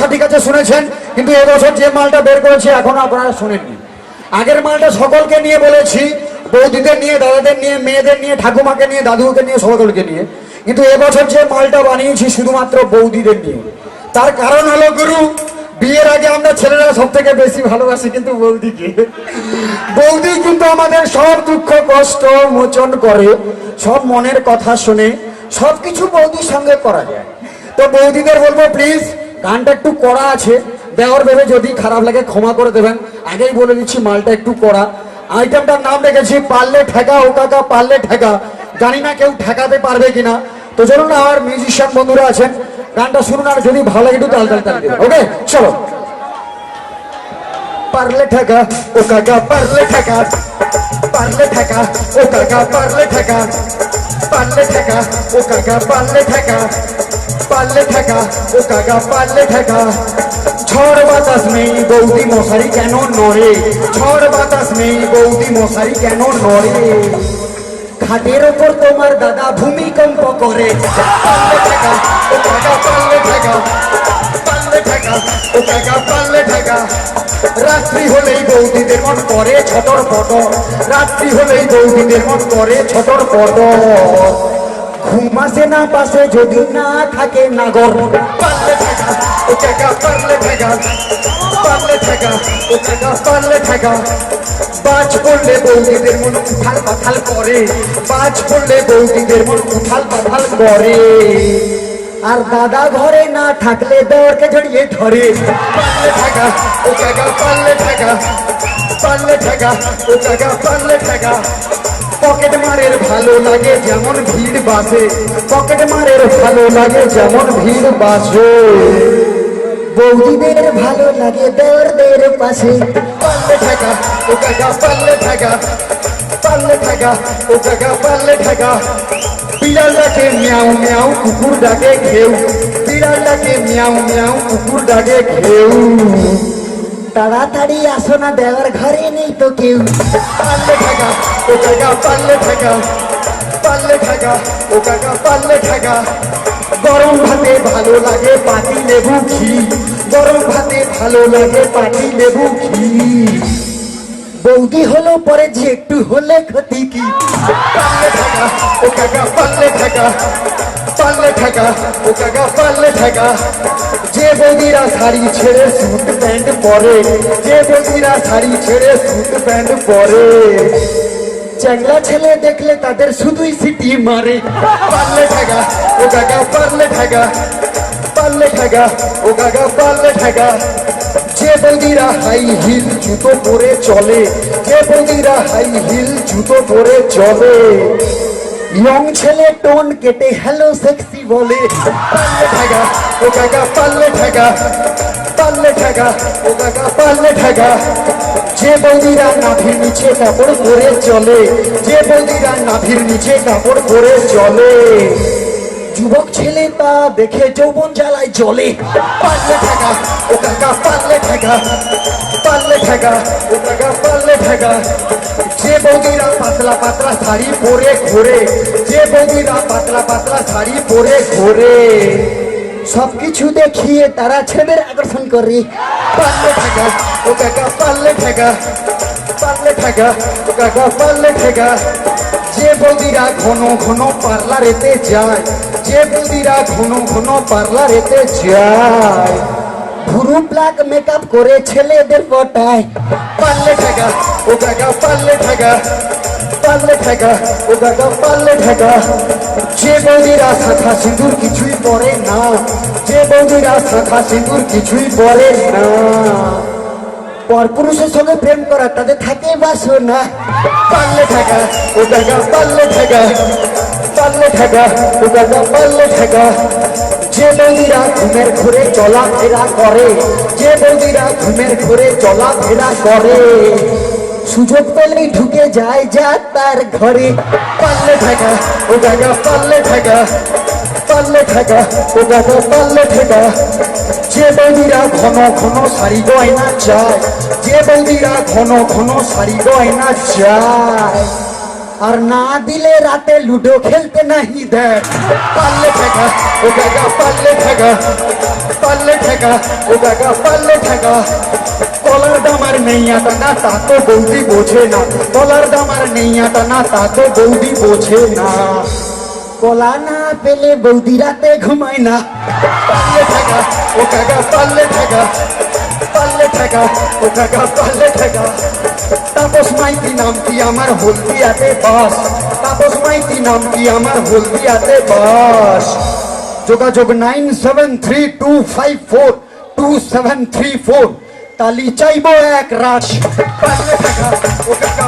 আচ্ছা ঠিক আছে শুনেছেন, কিন্তু এবছর যে মালটা বের করেছে এখনো আপনারা শুনেননি। আগের মালটা সকলকে নিয়ে বলেছি, বৌদিদের নিয়ে, দাদাদের নিয়ে, মেয়েদের নিয়ে, ঠাকুমাকে নিয়ে, দাদুকে নিয়ে, সকলকে নিয়ে। কিন্তু এবছর যে মালটা বানিয়েছি শুধুমাত্র বৌদিদের নিয়ে। তার কারণ হলো গুরু, বিয়ের আগে আমরা ছেলেরা সব থেকে বেশি ভালোবাসি কিন্তু বৌদিকে। বৌদি কিন্তু আমাদের সব দুঃখ কষ্ট মোচন করে, সব মনের কথা শুনে, সবকিছু বৌদির সঙ্গে করা যায়। তো বৌদিদের বলবো প্লিজ গানটা একটু কড়া আছে, দেওয়ার ভেবে যদি খারাপ লাগে ক্ষমা করে দেবেন। আগেই বলে দিচ্ছি মালটা একটু কড়া। আইটেমটার নাম রেখেছি পারলে ঠেকা ও কাকা পারলে ঠেকা। জানি না কেউ ঠেকাতে পারবে কিনা, তো চলুন না আমার মিউজিশিয়ান বন্ধুরা আছেন, গানটা শুনুন, আর যদি ভালো লাগে একটু তাল তাল তাল দিন। ওকে চলো। পারলে ঠেকা ও কাকা পারলে ঠেকা, পারলে ঠেকা ও কাকা পারলে ঠেকা, পারলে ঠেকা ও কাকা পারলে ঠেকা, পারলে ঠেকা ও কাকা পারলে ঠেকা। ঝড় বাতাস নেই বৌদি মশারি কেন নড়ে, ঝড় বাতাস নেই বৌদি মশারি কেন নড়ে। খাটের ওপর তোমার দাদা ভূমিকম্প করে। পারলে ঠেকা ও কাকা পারলে ঠেকা, পারলে ঠেকা ও কাকা পারলে ঠেকা। রাত্রি হলেই বৌদিদের মন করে ছটর পটর, রাত্রি হলেই বৌদিদের মন করে ছটর পটর। ঘুম আসে না পাশে যদি না থাকে নাগর। পারলে ঠেকা ও কাকা পারলে ঠেকা, পারলে ঠেকা ও কাকা পারলে ঠেকা। বাজ পড়লে বৌদিদের মন উথাল পাথাল করে, বাজ পড়লে বৌদিদের মন উথাল পাথাল করে। আর দাদা ঘরে না থাকলে দেওয়ারকে জড়িয়ে ধরে। পারলে ঠেকা ও কাকা পারলে ঠেকা, পারলে ঠেকা ও কাকা পারলে ঠেকা। পকেট মারের ভালো লাগে যেমন ভিড় বাসে, পকেট মারের ভালো লাগে যেমন ভিড় বাসে। বৌদিদের ভালো লাগে দেওরদের পাশে। পারলে ঠেকা ও কাকা পারলে ঠেকা, পারলে ঠেকা ও কাকা পারলে ঠেকা। বিড়াল ডাকে মিয়াও মিয়াও কুকুর ডাকে ঘেউ, বিড়াল ডাকে মিয়াও মিয়াও কুকুর ডাকে ঘেউ। তাড়াতাড়ি আসো না দেওয়ার ঘরে নেই তো কেউ। পারলে ঠেকা ও কাকা পারলে ঠেকা, পারলে ঠেকা ও কাকা পারলে ঠেকা। গরম ভাতে ভালো লাগে পাতি লেবু ঘি, গরম ভাতে ভালো লাগে পাতি লেবু ঘি। বৌদি হলো পরে যে একটু হলে ক্ষতি কি। পারলে ঠেকা ও কাকা পারলে ঠেকা, পারলে ঠেকা ও কাকা পারলে ঠেকা। যে বৌদিরা শাড়ি ছেড়ে স্যুট প্যান্ট পরে, যে বৌদিরা শাড়ি ছেড়ে স্যুট প্যান্ট পরে। চ্যাংলা ছেলে দেখলে তাদের শুধুই সিটি মারে। পারলে ঠেকা ও কাকা পারলে ঠেকা, পারলে ঠেকা ও কাকা পারলে ঠেকা। যে বৌদিরা হাই হিল জুতো পরে চলে, যে বৌদিরা হাই হিল জুতো পরে চলে। ইয়ং ছেলে টোন কেটে হ্যালো সেক্সি বলে। পারলে ঠেকা ও কাকা পারলে ঠেকা, পারলে ঠেকা ও কাকা পারলে ঠেকা। যে বৌদিরা নাভির নিচে কাপড় পরে চলে, যে বৌদিরা নাভির নিচে কাপড় পরে চলে। যুবক ছেলে তা দেখে যৌবন জ্বালায় জ্বলে। পারলে ঠেকা ও কাকা পারলে ঠেকা, পারলে ঠেকা ও কাকা পারলে ঠেকা। যে বৌদিরা পাতলা পাতলা শাড়ি পরে ঘোরে, যে বৌদিরা পাতলা পাতলা শাড়ি পরে ঘোরে। সবকিছু দেখিয়ে তারা ছেলের আকর্ষণ করে। পারলে ঠেকা ও কাকা পারলে ঠেকা, পারলে ঠেকা ও কাকা পারলে ঠেকা। যে বৌদিরা ঘন ঘন পার্লারেতে যায়, যে বৌদিরা ঘন ঘন পার্লারেতে যায়। ভুরু প্লাক মেকআপ করে ছেলেদের পটায়। পারলে ঠেকা ও কাকা পারলে ঠেকা, পারলে ঠেকা ও কাকা পারলে ঠেকা। যে বৌদিরা শাখা সিঁদুর কিছুই পরে না, যে বৌদিরা শাখা সিঁদুর কিছুই পরে না। পরপুরুষের সঙ্গে প্রেম করা তাদের থাকে বাসনা। পারলে ঠেকা ও কাকা পারলে ঠেকা, পারলে ঠেকা ও কাকা পারলে ঠেকা। যে বৌদিরা ঘুমের ঘুরে চলাফেরা করে, যে বৌদিরা ঘুমের ঘুরে চলাফেরা করে। সুযোগ পেলেই ঢুকে যায় যা তার ঘরে। পারলে ঠেকা ও কাকা পারলে ঠেকা, পারলে ঠেকা ও কাকা পারলে ঠেকা। যে বৌদিরা ঘন ঘন শাড়ি গয়না চায়, যে বৌদিরা ঘন ঘন শাড়ি গয়না চায়। আর না দিলে রাতে লুডো খেলতে নাহি দেয়। পারলে ঠেকা ও কাকা পারলে ঠেকা, পাল্লে ঠেকা ও কাকা পাল্লে ঠেকা কলার দামার নেইয়াটা না তা তো বৌদি বোঝে না কলার দামার নেইয়াটা না তা তো বৌদি বোঝে না কলা না পেলে বৌদি রাতে ঘুমায় না পাল্লে ঠেকা ও কাকা পাল্লে ঠেকা পাল্লে ঠেকা ও কাকা পাল্লে ঠেকা তাপস মাইতি নামটি আমার হলদিয়াতে বাস তাপস মাইতি নামটি আমার হলদিয়াতে বাস যোগাযোগ 9732542734 তালি চাইবো এক রাশ পাল্লে ঠেকা ও কাকা